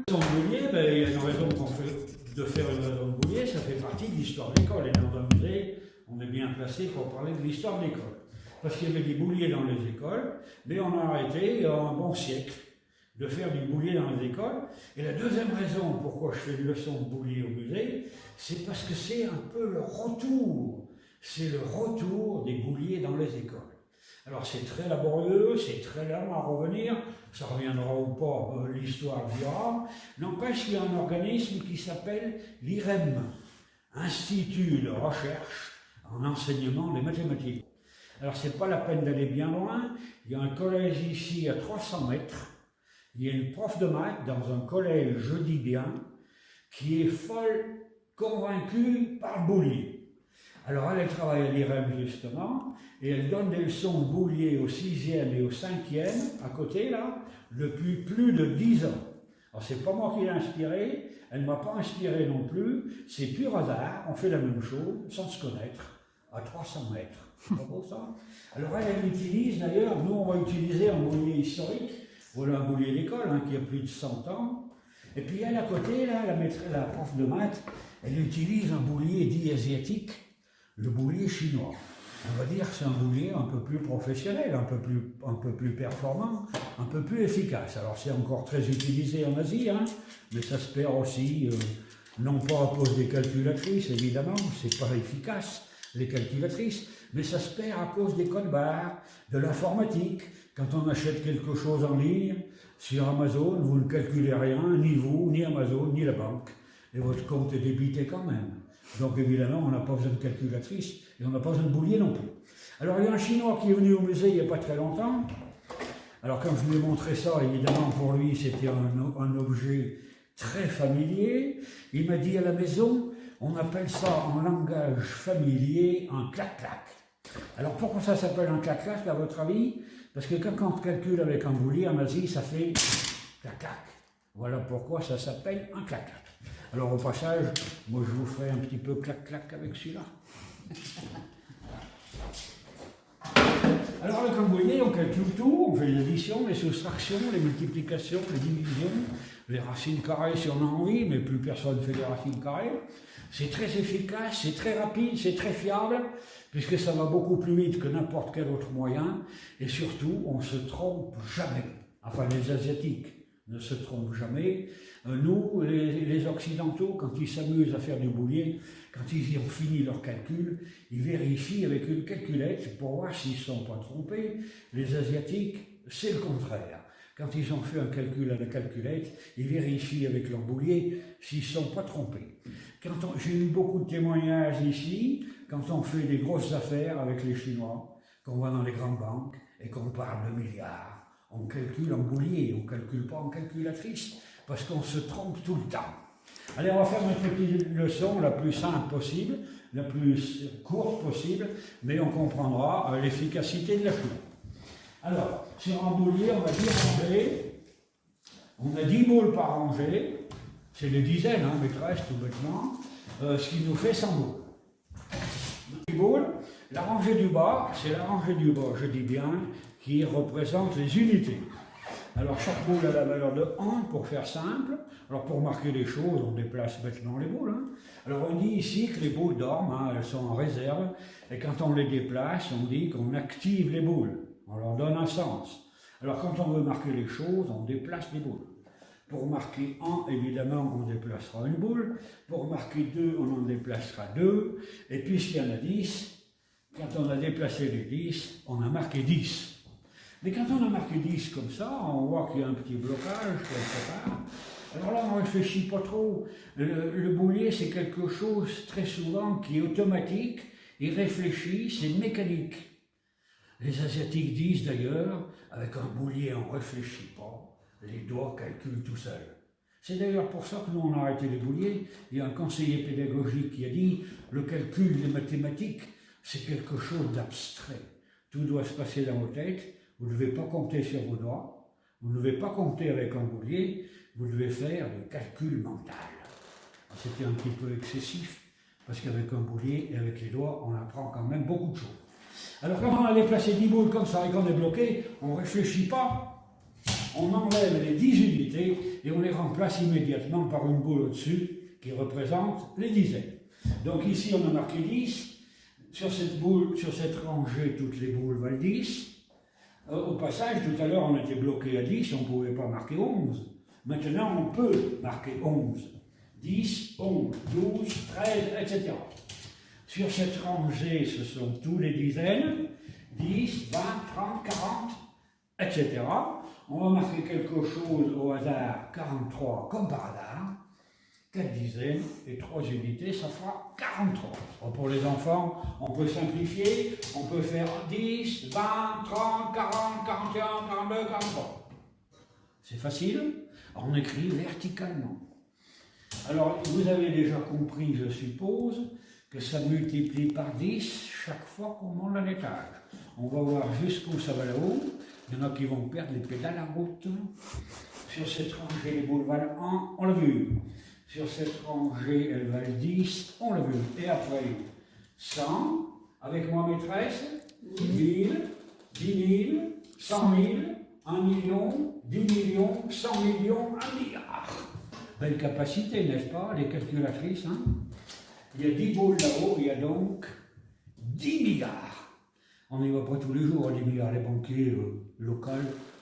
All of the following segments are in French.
Raison de boulier, ben, il y a une raison de faire une raison de boulier, ça fait partie de l'histoire de l'école. Et dans un musée, on est bien placé pour parler de l'histoire de l'école. Parce qu'il y avait des bouliers dans les écoles, mais on a arrêté il y a un bon siècle de faire du boulier dans les écoles. Et la deuxième raison pourquoi je fais une leçon de boulier au musée, c'est parce que c'est un peu le retour. C'est le retour des bouliers dans les écoles. Alors c'est très laborieux, c'est très lent à revenir, ça reviendra ou pas, l'histoire dira. N'empêche qu'il y a un organisme qui s'appelle l'IREM, Institut de recherche en enseignement des mathématiques. Alors c'est pas la peine d'aller bien loin, il y a un collège ici à 300 mètres, il y a une prof de maths dans un collège, je dis bien, qui est folle, convaincue par le boulier. Alors elle travaille à l'IREM justement, et elle donne des leçons de boulier au 6e et au 5e, à côté là, depuis plus de 10 ans. Alors c'est pas moi qui l'ai inspiré, elle ne m'a pas inspiré non plus, c'est pur hasard, on fait la même chose, sans se connaître, à 300 mètres. C'est pas beau ça? Alors elle utilise d'ailleurs, nous on va utiliser un boulier historique, voilà un boulier d'école qui a plus de 100 ans, et puis elle à côté, là, la prof de maths, elle utilise un boulier dit asiatique, le boulier chinois. On va dire que c'est un boulier un peu plus professionnel, un peu plus performant, un peu plus efficace. Alors c'est encore très utilisé en Asie, mais ça se perd aussi, non pas à cause des calculatrices évidemment, c'est pas efficace les calculatrices, mais ça se perd à cause des codes barres, de l'informatique. Quand on achète quelque chose en ligne, sur Amazon, vous ne calculez rien, ni vous, ni Amazon, ni la banque, et votre compte est débité quand même. Donc évidemment, on n'a pas besoin de calculatrice et on n'a pas besoin de boulier non plus. Alors il y a un Chinois qui est venu au musée il n'y a pas très longtemps. Alors quand je lui ai montré ça, évidemment pour lui c'était un objet très familier. Il m'a dit à la maison, on appelle ça en langage familier un clac-clac. Alors pourquoi ça s'appelle un clac-clac à votre avis? Parce que quand on calcule avec un boulier en Asie, ça fait clac-clac. Voilà pourquoi ça s'appelle un clac-clac. Alors au passage, moi je vous ferai un petit peu clac-clac avec celui-là. Alors avec un boulier, on calcule tout, on fait les additions, les soustractions, les multiplications, les divisions, les racines carrées si on a envie, mais plus personne ne fait les racines carrées. C'est très efficace, c'est très rapide, c'est très fiable, puisque ça va beaucoup plus vite que n'importe quel autre moyen, et surtout, on ne se trompe jamais. Enfin, les Asiatiques ne se trompent jamais. Nous, les Occidentaux, quand ils s'amusent à faire du boulier, quand ils ont fini leur calcul, ils vérifient avec une calculette pour voir s'ils ne sont pas trompés. Les Asiatiques, c'est le contraire. Quand ils ont fait un calcul à la calculette, ils vérifient avec leur boulier s'ils ne sont pas trompés. J'ai eu beaucoup de témoignages ici, quand on fait des grosses affaires avec les Chinois, qu'on va dans les grandes banques et qu'on parle de milliards. On calcule en boulier, on ne calcule pas en calculatrice, parce qu'on se trompe tout le temps. Allez, on va faire notre petite leçon la plus simple possible, la plus courte possible, mais on comprendra l'efficacité de la chose. Alors, sur un boulier, on va dire rangée, on a 10 boules par rangée, c'est des dizaines, maîtresse, tout bêtement, ce qui nous fait 100 boules. 10 boules, la rangée du bas, c'est la rangée du bas, je dis bien, qui représente les unités. Alors chaque boule a la valeur de 1 pour faire simple. Alors pour marquer les choses, on déplace bêtement les boules. Alors on dit ici que les boules dorment, elles sont en réserve, et quand on les déplace, on dit qu'on active les boules. On leur donne un sens. Alors quand on veut marquer les choses, on déplace les boules. Pour marquer 1, évidemment, on déplacera une boule. Pour marquer 2, on en déplacera 2. Et puisqu'il y en a 10, quand on a déplacé les 10, on a marqué 10. Mais quand on a marqué 10 comme ça, on voit qu'il y a un petit blocage quelque part. Alors là, on ne réfléchit pas trop. Le boulier, c'est quelque chose très souvent qui est automatique, irréfléchi, c'est mécanique. Les Asiatiques disent d'ailleurs, avec un boulier, on ne réfléchit pas, les doigts calculent tout seuls. C'est d'ailleurs pour ça que nous, on a arrêté les bouliers. Il y a un conseiller pédagogique qui a dit, le calcul des mathématiques, c'est quelque chose d'abstrait. Tout doit se passer dans vos têtes. Vous ne devez pas compter sur vos doigts, vous ne devez pas compter avec un boulier, vous devez faire du calcul mental. C'était un petit peu excessif, parce qu'avec un boulier et avec les doigts, on apprend quand même beaucoup de choses. Alors quand on a déplacé 10 boules comme ça et qu'on est bloqué, on ne réfléchit pas, on enlève les 10 unités et on les remplace immédiatement par une boule au-dessus qui représente les dizaines. Donc ici on a marqué 10, sur cette boule, sur cette rangée, toutes les boules valent 10. Au passage, tout à l'heure on était bloqué à 10, on ne pouvait pas marquer 11. Maintenant on peut marquer 11. 10, 11, 12, 13, etc. Sur cette rangée, ce sont tous les dizaines, 10, 20, 30, 40, etc. On va marquer quelque chose au hasard, 43, comme par hasard. 4 dizaines et 3 unités, ça fera 43. Bon, pour les enfants, on peut simplifier, on peut faire 10, 20, 30, 40, 41, 42, 43. C'est facile, on écrit verticalement. Alors, vous avez déjà compris, je suppose, que ça multiplie par 10 chaque fois qu'on monte un étage. On va voir jusqu'où ça va là-haut. Il y en a qui vont perdre les pédales en route. Sur cette rangée, les boules valent 1, on l'a vu. Sur cette rangée, elles valent 10, on l'a vu. Et après, 100, avec moi maîtresse, 10 000, 10 000, 100 000, 1 million, 10 millions, 100 millions, 1 milliard. Belle capacité, n'est-ce pas, les calculatrices, hein? Il y a 10 boules là-haut, il y a donc 10 milliards. On n'y va pas tous les jours à 10 milliards, les banquiers locaux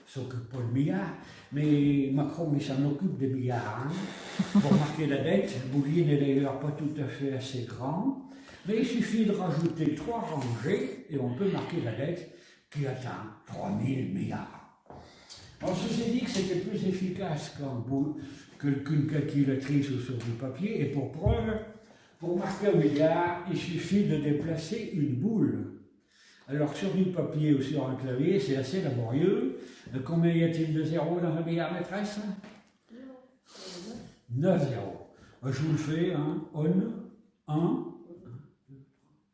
s'occupent pas de milliards, mais Macron, il s'en occupe des milliards. Hein. Pour marquer la dette, le boulier n'est d'ailleurs pas tout à fait assez grand, mais il suffit de rajouter 3 rangées et on peut marquer la dette qui atteint 3000 milliards. Alors, ceci dit que c'était plus efficace qu'une calculatrice ou sur du papier, et pour preuve, pour marquer 1 milliard, il suffit de déplacer une boule. Alors sur du papier ou sur un clavier, c'est assez laborieux. Combien y a-t-il de zéros dans 1 milliard, maîtresse? 9 zéros. Je vous le fais, hein. 1,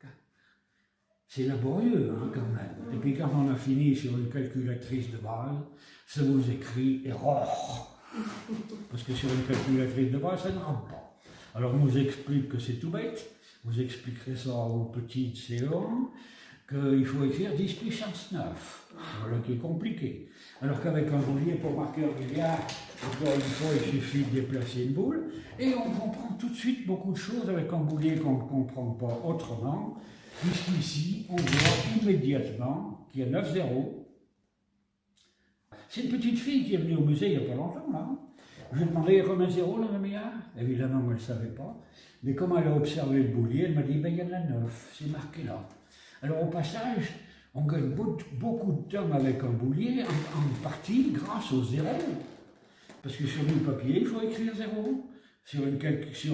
4. C'est laborieux, hein, quand même. Et puis quand on a fini sur une calculatrice de base, ça vous écrit erreur. Parce que sur une calculatrice de base, ça ne rentre pas. Alors on vous explique que c'est tout bête. Vous expliquerez ça aux petites C1. Qu'il faut écrire 10 puissance 9, voilà qui est compliqué. Alors qu'avec un boulier, pour marquer 1 milliard, encore une fois, il suffit de déplacer une boule, et on comprend tout de suite beaucoup de choses avec un boulier qu'on ne comprend pas autrement, puisqu'ici, on voit immédiatement qu'il y a 9 zéros. C'est une petite fille qui est venue au musée il n'y a pas longtemps, là. Je lui ai demandé combien de zéros dans 1 milliard. Évidemment, elle ne le savait pas. Mais comme elle a observé le boulier, elle m'a dit, ben, il y en a 9, c'est marqué là. Alors au passage, on gagne beaucoup de temps avec un boulier, en partie grâce au zéro. Parce que sur du papier, il faut écrire 0. Sur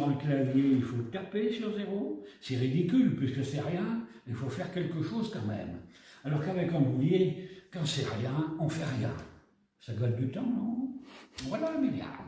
un clavier, il faut taper sur 0. C'est ridicule, puisque c'est rien, il faut faire quelque chose quand même. Alors qu'avec un boulier, quand c'est rien, on fait rien. Ça gagne du temps, non? Voilà 1 milliard.